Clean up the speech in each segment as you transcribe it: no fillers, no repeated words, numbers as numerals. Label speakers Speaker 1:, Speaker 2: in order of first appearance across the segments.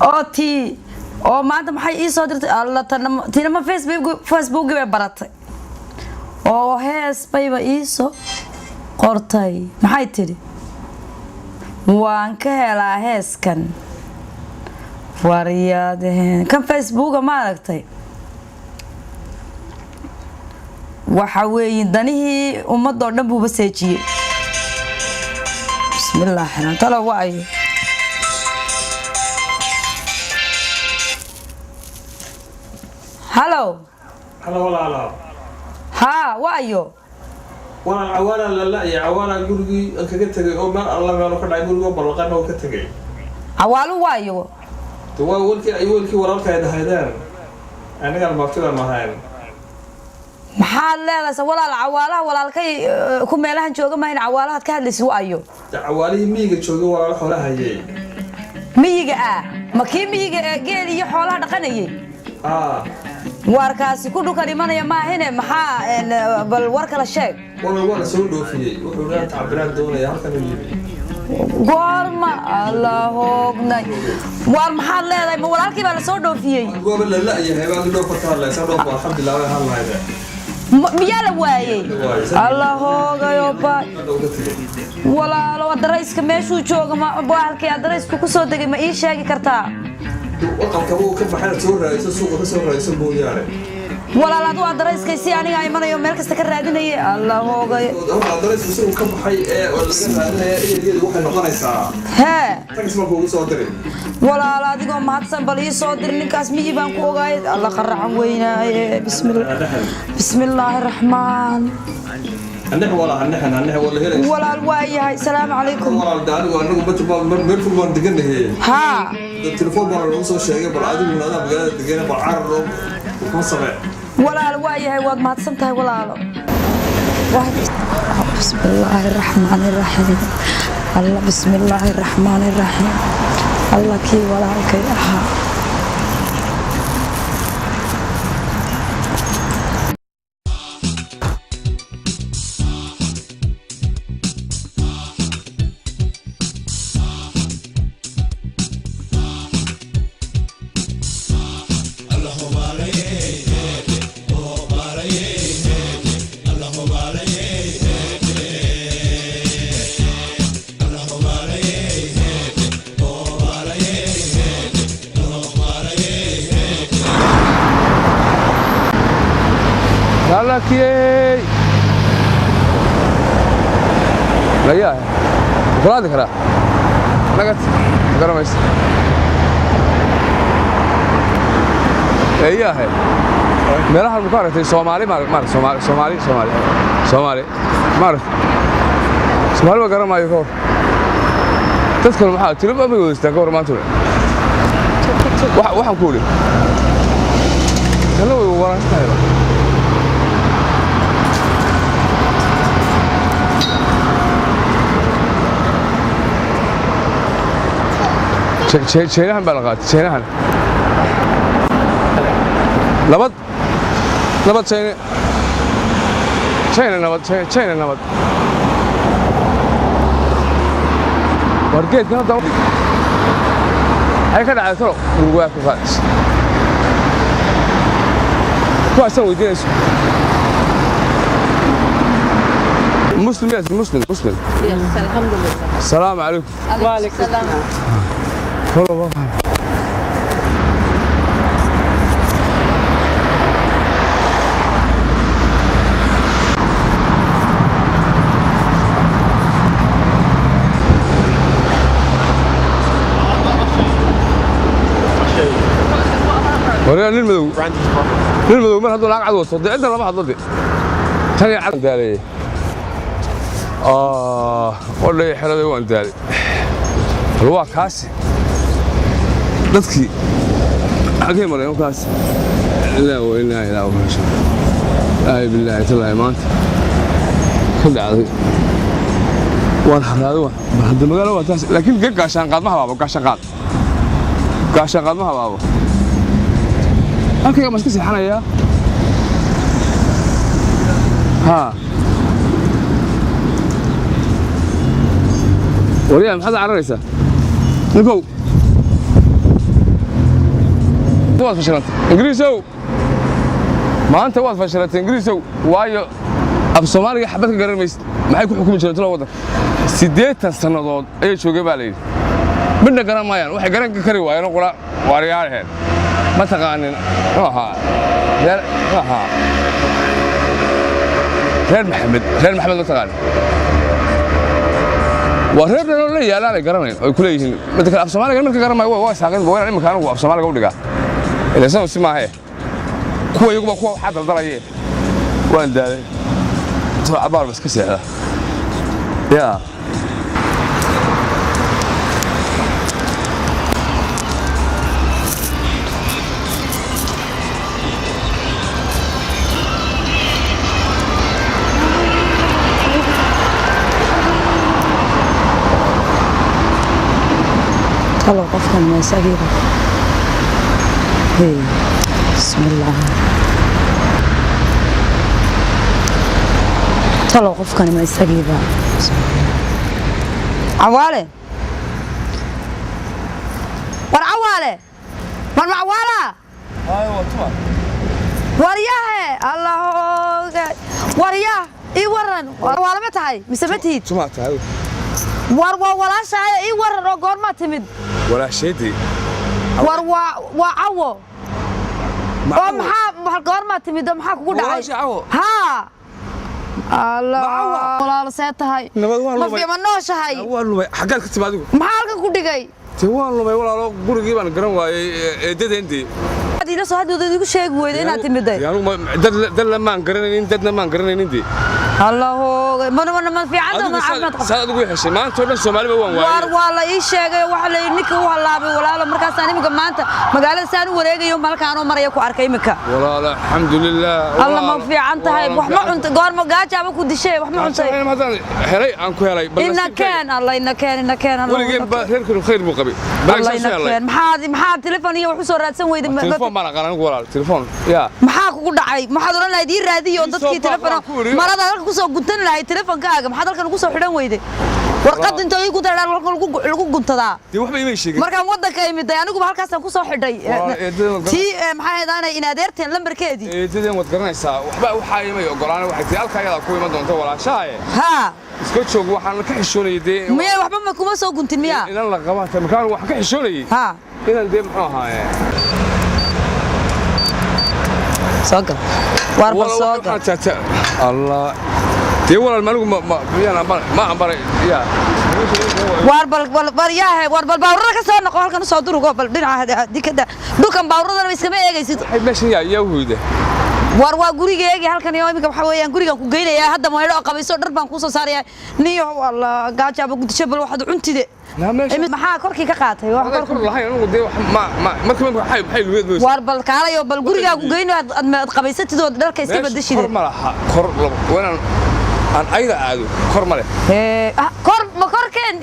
Speaker 1: أوتي أو ما أنت محي إيه صادر الله تنا ما فيسبوك ببرتي أو هاس بيبا إيسو قرطي محي تري وان كهلا هاس كان ورياده كان فيسبوك ما أركتي وحوي دنيه وما ضرنا بو بسيجي بسم الله الرحمن الرحيم طلع وعي هلو
Speaker 2: هلا
Speaker 1: ها وعيو
Speaker 2: وانا عوانا لا يا عوانا قولي انك تجي او ما الله ما لو كدعي قولي بلقنا او كتجي
Speaker 1: عوالو وعيو
Speaker 2: تو ولكي ورالك هيدان انا قال ما افتكر ما هاي
Speaker 1: maxaad leedahay walaal cawaalaha walaalkay ku meelahan jooga ma in cawaalaha ka hadlayso waayo
Speaker 2: cawaalihi miyiga jooga walaal xoolaha hayay
Speaker 1: miyiga ma kii miyiga geel iyo xoolaha dhaqanayay warkaasi ku dhuka dhimanaya ma ahine maxaa bal war kala sheeg
Speaker 2: wala soo dhoofiyay wuxuu leeyahay tacbiraan doonaya halkan u yimi
Speaker 1: goorma allahognay war maxaad leedahay ma walaalkii baa la soo dhoofiyay
Speaker 2: goob la yahay baa dhoofataa la soo dhoofo alxamdulillah way hallayda
Speaker 1: miyaa la waayay allahoogayo baa walaalo adarayska meeshuu jooga ma halkii adarayska ku soo degay ma ii sheegi kartaa
Speaker 2: waqalka uu ka baxay soo raayso suuqa ka soo raayso booyaare
Speaker 1: walaalaadu adarayska si aniga imanayo meel kasta ka raadinayay allahoogayo
Speaker 2: adarayska soo ka baxay ee laga raadinaya iyadii waxay noqonaysaa taxma kugu soo diray
Speaker 1: walaal adigoo mahadsan bal ii soo dir ninkaas miyii baan ku ogaay alla qaracan weynaaye bismillaahir rahmaan
Speaker 2: أنح ولا هيرة
Speaker 1: ولا الواي السلام عليكم
Speaker 2: ولا الدار وأنو بتبغى من فوق من دقنه هي
Speaker 1: ها
Speaker 2: التليفون مرة نوصل شيء بالعادي من هذا بقى دقينا بالعرض وخمسة
Speaker 1: ولا الواي هاي واد ما تصمتها ولا واحد بسم الله الرحمن الرحيم الله بسم الله الرحمن الرحيم الله كي ولا كي أها
Speaker 3: كي لا يا فلان كرا لقيت قرميس ايه هي مراح المقارنه الصومالي مار صومالي مار صومالي ما قرم ايو تذكر maxaa tilba ma goostaa goor maanta waxaan ku leeyahay kana way waraastay شيناhan baa la qaatay شيناhan nabad China nabad wargeed kana daw ay ka dhacay tiro gurigooda ku qaadis kuwaas oo weydiinayso مسلم
Speaker 4: الحمد لله
Speaker 3: السلام عليكم
Speaker 4: وعليكم السلام
Speaker 3: والله ورينا للمدو من هذول عقد وصدق انت لما حضرتي ثاني عقد دالي والله حلوه وان دالي الواقع كاسي dadkii xagee maray kaas ilaa oo ilaa oo masha ay billahi taala maanta ka dhacday waan haraado hadda magaalo waa taas laakiin gaashan qaad ma habaabo gaashan qaad ma habaabo halkayga maska seexanaya ha wariya maxaad cararaysaa ninkow waad fashilantay ingiriisow maanta waad fashilantay ingiriisow waayo af Soomaaliga xabad ka garan maysid maxay ku xukumi jireen tolo wadan 8 sanadood ayay joogay baa leeyahay midna garan maayaan waxay garan ka kari waayeen qura waariyaan ma taqaanin aha reer maxamed ma taqaan waa reer la yaalaa garanayn oo ku leeyihiin midka af Soomaaliga marka garan maayo waa saaqin booyaan imika anigu af Soomaaliga u dhigaa ilaa soo simaahay kuwa iyagu kuwa waxa daldalayeen waan daalay soo abaar bas ka seexda ya
Speaker 1: هلا قفكن ما يساقيبا هي بسم الله هلا قفكن ما يساقيبا عوالي ور عوالي ور معوالا
Speaker 3: ايوه طبعا
Speaker 1: ورياه الله ورياه اي ورن ولا ما تهي مسبتيد
Speaker 3: سمعت هاي
Speaker 1: ولا شيء اي ورن oo goorma timid
Speaker 3: ولا شيء
Speaker 1: waa cawo oo maxaa goorma timid maxaa kugu dhacay ha Allah walaal seetahay ma fiiman nooshahay
Speaker 3: waa lumay xagaad ka timaadigu
Speaker 1: maxaa halkan ku dhigay
Speaker 3: waa lumay walaalo gurigii baan garan waayay eedadeendii
Speaker 1: hadii la soo hadii igu sheeg weeyday inaad timiday
Speaker 3: dad la maan garanaynin dii
Speaker 1: Allah ma fiican ma caafimaad qab
Speaker 3: saad ugu heshay maanta oo dhan Soomaaliba waan waayay
Speaker 1: waa la ii sheegay waxa la ninka uu halaabay walaalo markaas aan imika maanta magaalada saan u wareegayo malkaan oo maraya ku arkay imika
Speaker 3: walaalo alxamdulillah
Speaker 1: Allah ma fiican tahay wax ma cunta goorma gaajaba ku dishay wax ma cuntay
Speaker 3: helay aan ku helay
Speaker 1: inna keen Allah inna keen
Speaker 3: waligeen ba reerku khayr buu qabay
Speaker 1: Allah inna keen maxaa telefoon iyo wax soo raadsan weyday
Speaker 3: telefoon baan aqaan anigu walaal telefoon ya
Speaker 1: maxaa kugu dhacay maxaad oran lahayd ii raadiyo dadkii telefoon marada ku soo guntan lahay telefonkaaga maxaad halkan ugu soo xidhan weyday warqad inta ay ku daraan lagu guntadaa
Speaker 3: tii waxba ima sheegay
Speaker 1: markaan wadanka imid anigu halkaas aan ku soo xidhay tii maxay ahaydaan in adeerteen lambarkeedii
Speaker 3: eedadeen wad garanaysaa waxba waxa ay ma ogolaan waxay tii halkaayada ku iman doonto walaashaay
Speaker 1: ha
Speaker 3: iska joog waxaan ka xishoonayay
Speaker 1: miya waxba ma kuma soo guntin miya
Speaker 3: inaan la qabato markaan wax ka xishoonayay
Speaker 1: ha
Speaker 3: inaan deeb muxuu ahaayay
Speaker 1: soogal warba soogal
Speaker 3: Allah dee walaal maaligu ma ambaray ya warbal baawrada ka soo noqo halkan soo durugo bal dhinaca dikada dukan baawradana iskama eegaysid ay meeshan yaa hoyda
Speaker 1: waa gurigeega halkan iyo imika waxa weeyaan gurigan ku geynaya hadda ma heedo qabayso dhar baan ku soo saaraya niyo wallah gaajaba gudisho bal waxaad cuntide maxaa korkii ka qaatay wax
Speaker 3: kor lahayn anigu dee markii maxay lumeed mooyay
Speaker 1: warbal kaalayo bal guriga ku geyno aad qabaysatid oo dharka iska badashid
Speaker 3: kor ma laha kor wanaan aan ayda aado kor male
Speaker 1: korkeen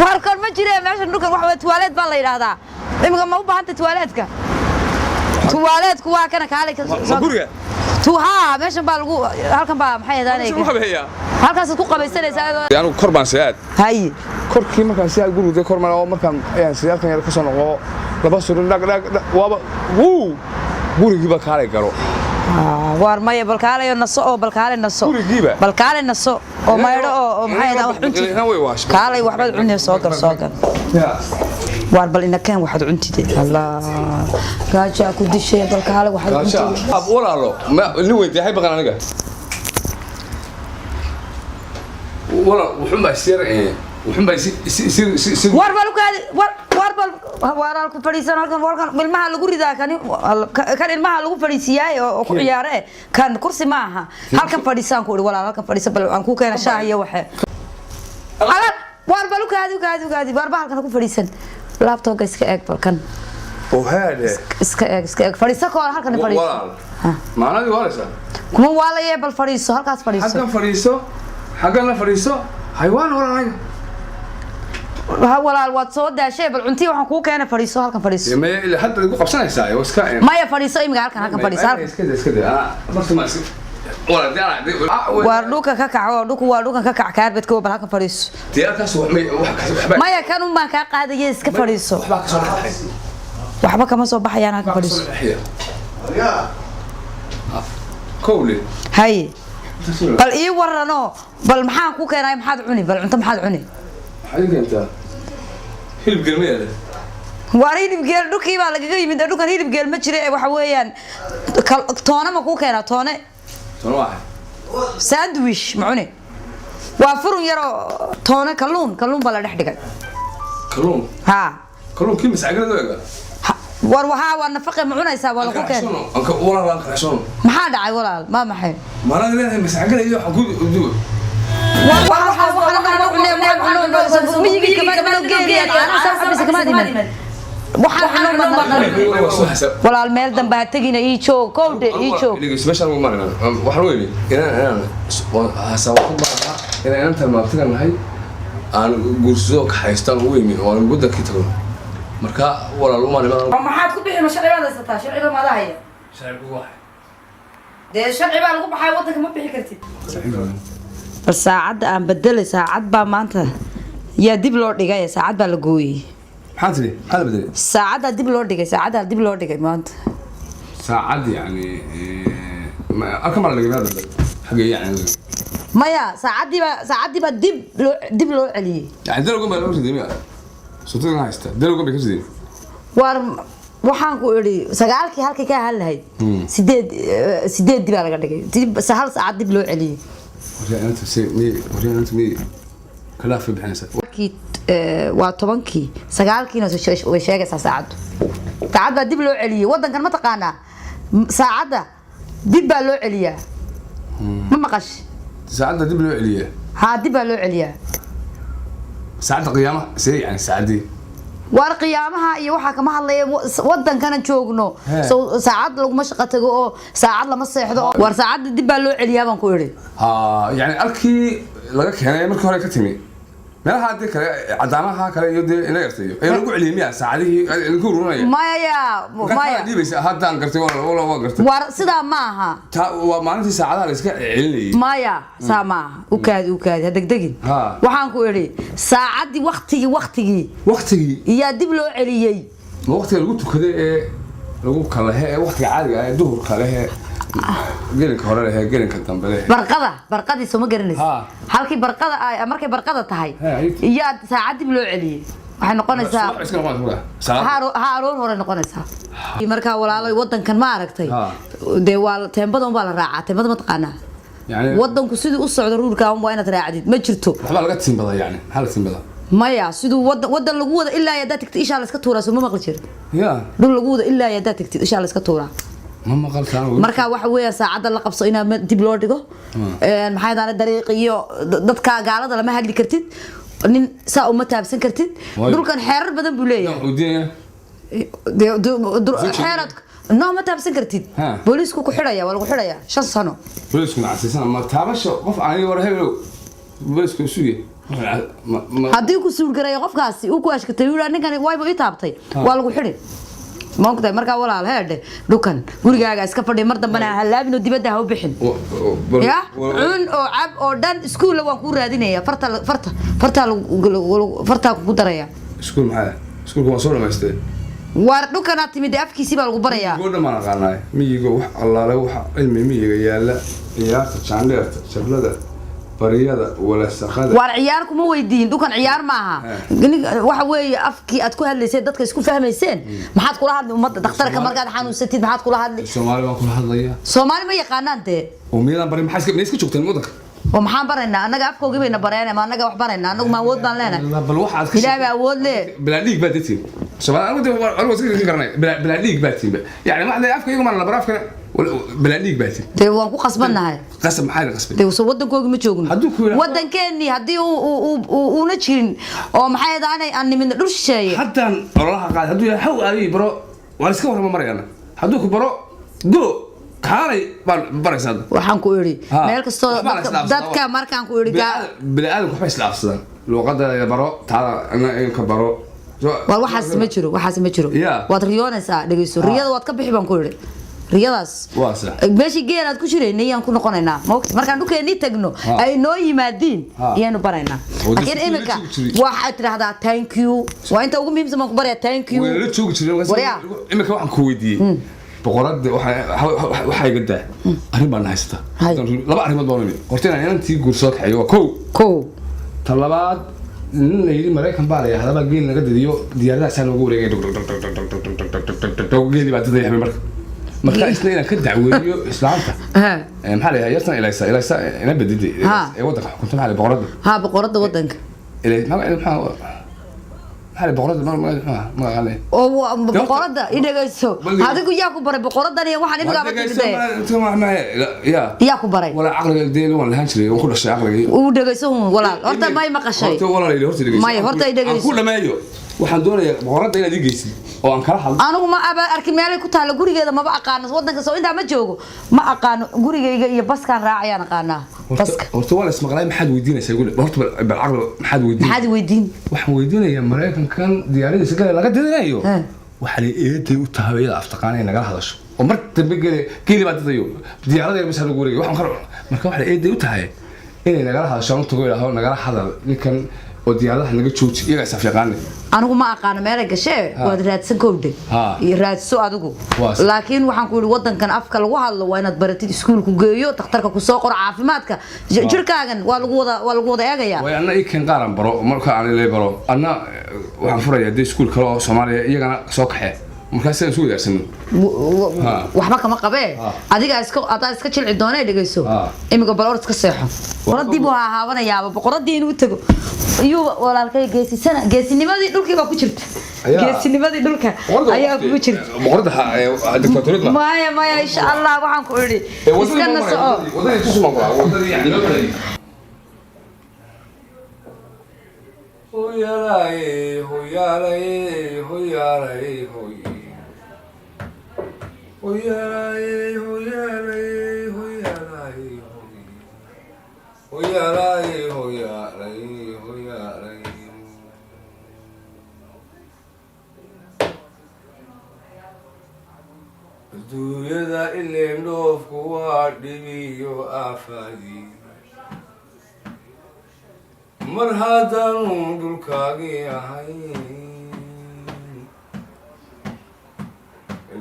Speaker 1: war kor ma jireen meesha dhulkan wax tuwaalad baa la yiraahdaa imika ma u baahantay tuwaaladku waa kana kaalay
Speaker 3: guriga
Speaker 1: tuha meeshan baa lagu halkan baa maxay ahaanay halkaas ku qabaysanaysaa
Speaker 3: anigu kor baan saad
Speaker 1: hay
Speaker 3: korkii markaan si guriga kor male oo markaan ayaan sidalkan yar ka soo noqo laba surin waaba gurigiiba kaalay garo
Speaker 1: war maya balkaalayo naso oo balkaale naso balkaale naso oo mayro oo maxay ahayd wax cunti kaalay waxba cunay soo gal war bal ina keen waxaad cuntide Allah gaaja ku dishay balkaale waxaad cuntide
Speaker 3: ab walaalo ma li weydiihay baqan aniga wala wuxuu ma sireen war bal ku fadhiisan halkan ilmaha lagu ridaa kan ilmaha lagu fadhiisiyay oo ku ciyaare kan kursi ma aha halkan fadhiisan ku walaal halkan fadhiisan bal aan ku keena shaah iyo waxa war bal gaadi war bal halkan ku fadhiisan laptop iska eeg balkan oo haade
Speaker 1: iska eeg fadhiisan ko halkan fadhiisan
Speaker 3: maanadi waraysa
Speaker 1: kuma walaayay bal fadhiiso halkaas fadhiiso
Speaker 3: halkan la fadhiiso haywaan walaalahay
Speaker 1: walaal waad soo daashay bal cuntii waxaan ku keenay fadhiiso halkan fadhiiso
Speaker 3: ma hadda igu qabsanaysaa oo iska
Speaker 1: maya fadhiiso imika halkan fadhiiso war dhuka ka kaco dhuku waa dhukan ka kac kaarbadka bal halkan fadhiiso
Speaker 3: diyaarkaas wax
Speaker 1: maya kan uma ka qaadaya iska fadhiiso waxba kama soo baxayaan halka fadhiiso
Speaker 3: كولي
Speaker 1: haye bal ii warano bal maxaan ku keenay maxaad cuni bal cunto maxaad cuni
Speaker 3: حاجة أنت هلب قلمية
Speaker 1: waar hilib geel dhulkii baa lagaga yimid dhulkan hilib geel ma jira ee waxa weeyaan toona ma ku keenaa toone
Speaker 3: صار واحد
Speaker 1: sandwich ma cuni waa furun yar oo toone kalluun baa la dhex dhigay
Speaker 3: كلون
Speaker 1: ha
Speaker 3: كلون كم مسعقنا ذوقا
Speaker 1: war waxa waa nafaqo ma cunaysaa waa lagu keenay
Speaker 3: أنك ولا لا أنك عشان
Speaker 1: maxaa dhacay walaal ma maxay
Speaker 3: ما أنا ليه مسعقنا يجوا حقول ودو walaal meel dambe ha tegina ii joog kowdhe ii joog سبيشال مو مرنا وحرويني أنا هسوي بقى إن أنت ما بتقول هاي أنا جورسوك حيستان ويمي وأنا بقول لك كتير مركا ولا لو ما نبغى
Speaker 1: maxaad ku bixi sharciga sataa sharciga ma lahaya
Speaker 3: شعب واحد
Speaker 1: dee sharci baa lagu baxay wadanka ma bixi kartid bal saacadda aan bedelay saacad baa maanta yaa dib loo dhigay saacad baa la gooyay
Speaker 3: حاتلي هذا بدري
Speaker 1: saacadda dib loo dhigay saacadda dib loo dhigay maanta
Speaker 3: ساعد يعني ما أكمل اللي هذا حقيقي يعني
Speaker 1: maya saacadii baa dib loo celiyay
Speaker 3: يعني ده لو قم بالأمر دي مية صوتي أنا هيستا ده لو قم بكذا دي
Speaker 1: war waxaan ku iri sagaalkii halkii ka ahaan lahayd 8 dib laga dhigay hal saacad dib loo celiyay
Speaker 3: ورينا أنت مي كلاف في بحنسة
Speaker 1: markii waa 10kii sagaalkiina way sheegaysaa saacadu saacad baa dib loo celiyay wadankan ma taqaanaa saacadda dib baa loo celiyaa ma maqash
Speaker 3: ساعدنا دي بلو عليا
Speaker 1: ها dib baa loo celiyaa
Speaker 3: ساعد قيامة سريع يعني ساعدي
Speaker 1: war qiyaamaha iyo waxa kama hadlaya wadankana joogno saacad lagu ma shaqo tago oo saacad lama seexdo war saacad dib baa loo celiyaa baan ku iri
Speaker 3: ها يعني ألكي لقاك هنا مركو هراي كتمي ما هذا كلا عدامها كلا يودي إنا يرتيو إيه لقوا عليمية ساعدي الكورونا يا
Speaker 1: maya
Speaker 3: دي بس هذا أنكرتي ولا وقرتي
Speaker 1: war sidaa ma aha
Speaker 3: تا ومعناتي ساعدها اللي سكع علي
Speaker 1: maya saa maaha u kaadi ha degdegin
Speaker 3: ها
Speaker 1: waxaan ku iri saacadii waqtigii
Speaker 3: وقتي
Speaker 1: iyaa dib loo celiyay
Speaker 3: وقتي اللي قلت كده إيه لقوا كله هي وقتي عادي إيه دهور كله هي جيلك هلا هي جيلك كتم بله
Speaker 1: barqadii soo ma garanaysa halkii barqada ay markay barqada tahay iyaa saacad dib loo celiyay waxay noqonaysaa haaroon hore noqonaysaa markaa walaalay wadankan ma aragtay dee waa teembadan baa la raacaa teembada ma taqaanaa
Speaker 3: يعني
Speaker 1: wadanku sidii u socdo ruulka waa inaad raacdid ma jirto
Speaker 3: waxba laga timbada yani hal timbada
Speaker 1: maya siduu wadan lagu wada ilaa yadaa tagtid isha la iska tuuraa soo ma maqli jir
Speaker 3: ya
Speaker 1: dhul lagu wada ilaa yadaa tagtid isha la iska tuuraa
Speaker 3: ma maqaltaan
Speaker 1: marka waxa weeyaa saacada la qabso inaa dib loo dhigo maxay daan dariiq iyo dadka gaalada lama hadli kartid nin saa uma taabsan kartid dhulkan xeerar badan buu leeyahay xeerad no ma taabsan kartid booliisku ku xidhaya waa lagu xidhaya 5 sano
Speaker 3: booliisku nacsiisan ma taabasho qof aan war hebel booliisku suuge
Speaker 1: haddii ku suul garay qofkaasi uu ku ashkatay uu ninkan wayba ii taabtay waa lagu xidhi maanta marka walaal heedhe dhukan gurigaaga iska fadhi mar dambana halaabino dibadda ha u bixin ya cun oo cab oo dhan iskuul waan ku raadinaya farta ku daraya
Speaker 3: iskuul maxaa iskuulku waa soo dhamaystay
Speaker 1: war dhukan timid afkiisi baa lagu barayaa
Speaker 3: gobadha ma naqaanay miyiga wax allaale waxa cilmi miyiga yaala ciyaarta jaandeerta shablada bariyada wala saqada
Speaker 1: war ciyaar kuma weydiin dhukan ciyaar ma aha waxa weeye afkii aad ku hadlaysay dadka isku fahmayseen maxaad kula hadlay umada dhakhtarka markaad xanuunsatid maxaad kula hadlay
Speaker 3: Soomaali waan kula hadlaya
Speaker 1: Soomaali ma yaqaanaan tee
Speaker 3: oo miidan bari maxay iska joogteen wadanka
Speaker 1: oo maxaan baraynaa anaga afkooga bayna barayna ma anaga wax baraynaa anagu ma awood baan leenahay
Speaker 3: bal waxaad ka
Speaker 1: ilaahay awood leh
Speaker 3: bilaa dhiig baad tihiin Soomaali anigu iska garanay bilaa dhiig baad tihiin yani ma afka iyagu ma la barafka bilaa dhiig baad tihiin
Speaker 1: dee waan ku qasbanahay
Speaker 3: qasab maxay qasbay
Speaker 1: dee soo wadankooga ma joogno wadankeeni hadii uu na jirin oo maxay daanay aan nimin dhul shisheeye
Speaker 3: haddaan ololaha qaad haduu yahay haw aadi baro waan iska warama marayna haduu ku baro go kaalay baan baraysaa
Speaker 1: waxaan ku iri meel kasto dadka markaan ku iri
Speaker 3: bilaadan waxba isla afsadaan luqada baro taada in ka baro
Speaker 1: waxaas ma jiro waad riyoonaysaa dhageyso riyada waad ka bixi baan ku iri riyadaas
Speaker 3: waa sax
Speaker 1: meeshii geeraad ku jiraynay ayaan ku noqonaynaa moogta markaan dhulkeenii tagno ay noo yimaadiin ayaanu baraynaa laakiin imika waxaad tidhaahdaa thank you waa inta ugu muhiimsan baan ku barayaa thank you
Speaker 3: wala joogi jiray imika waxaan ku weydiiyey boqorada waxay gadaa arrin baan haysta laba arrimood baan nimi horta inaan intii guursoo kaxeeyo kow talabaad nin la yiri Mareykan baa la hadaba geel naga dadiyo diyaaradaha saan ugu wareegay geeli baa dadaya marka isna ka dacweeyo islaamka maxaa la yahay ilaysa ina badidi ee wadanka xukunta maxaa
Speaker 1: boqorada wadanka
Speaker 3: هذا بقرده ما قال
Speaker 1: او بقرده يدغيسو هذا يا كو بري بقرده يا waxaan inaga
Speaker 3: badidee انت ما يا
Speaker 1: ku baray
Speaker 3: wala aqliga deelo wala han jiray oo ku dhashay aqliga
Speaker 1: uu dhagayso walaal horta may maqashay
Speaker 3: horta walaal horta dhagayso
Speaker 1: may horta dhagayso
Speaker 3: ku dhameeyo waxaan doonayaa boqorada inaad igeysid oo aan kala hadlo
Speaker 1: anigu ma arki meel ku taalo gurigeeda ma aqaan wadanka soo inta ma joogo ma aqaan gurigeyga iyo baskan raacayaan aqaanaa baska
Speaker 3: horta wala ismaqlay maxad weydiinaysaa guri horta bal aqlo maxad weydiin waxaan weydiinayaa Mareykan kan diyaaradiisa kale laga didinayo waxa la eeday u tahabayada aftaqaanay naga hadasho oo mar dambe geeli baa dadayo diyaarada ma soo guriga waxaan qaro marka waxa la eeday u tahay inay naga hadasho inta gool ah naga hadal ninkan oo diyaaradaha naga jooji iyaga safiiqaan
Speaker 1: anigu ma aqaan meel gashay waad raadsan koobde iyo raadso adigu laakiin waxaan ku yiri wadankan afka lagu hadlo waa inaad baratid iskuulku geeyo dhakhtarka ku soo qor caafimaadka jirkaagan waa lagu wada eegaya
Speaker 3: way anna ikan qaaran baro marka aan leey baro anna waxaan furayaa iskuul kale oo Soomaaliya iyagana soo kaxay markaas aan soo wadaarsanay waxba
Speaker 1: kama qabee adiga iska jilci doonay dhageyso imiga bal orod iska seexo qoradii buu haawanayaa boqoradii inuu tago iyo walaalkay geesinimadii dhulkii baa ku jirta geesinimadii dhulka ayaa ku jirta
Speaker 3: boqorada dictatoriyad
Speaker 1: maya insha Allah waxaan ku iri iska naso
Speaker 3: wadada tusuma wadada yani hoyalay hoyalay hoyalay hoy hoyalay hoyalay hoyalay hoyalay hoyalay hoyalay dunyada ileen dhoofku waa dhibiyo aafadi mar haddanu dhulkaagii ahayn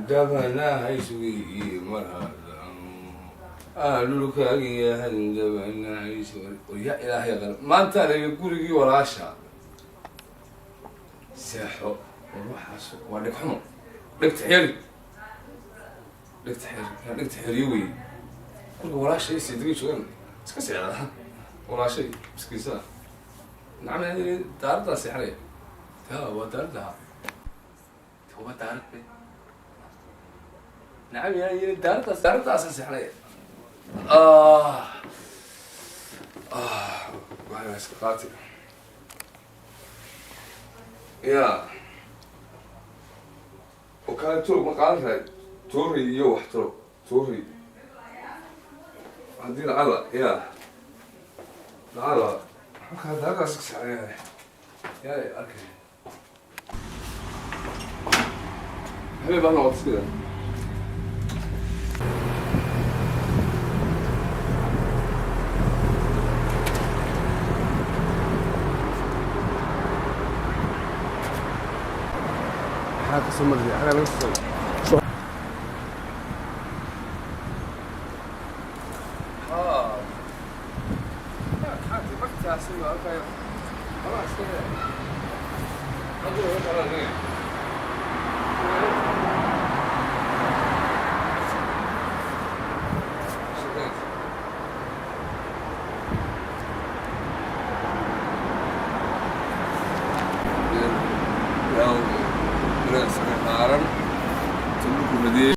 Speaker 3: dabanahayswii mar haddanu dhulkaagii ahayn dabanahayswii ya ilaahay qal maanta aniga gurigii walaasha seexo waxaas waa dhigxumo dhigta xeri wey kolka walaasha ay seedigi joogan iska seexda walaashay miskiisa نعم يعني دارتها سحرية هو دارتها هو دارت نعم يعني دارتها سحرية وهي مسكاتي يا وكانت توري مقالتها توري يوح توري هدينا على يا على هذا راسك عليه يا اوكي حبيبي انا وقت كده حاجه سمر دي انا بس خلاص كده.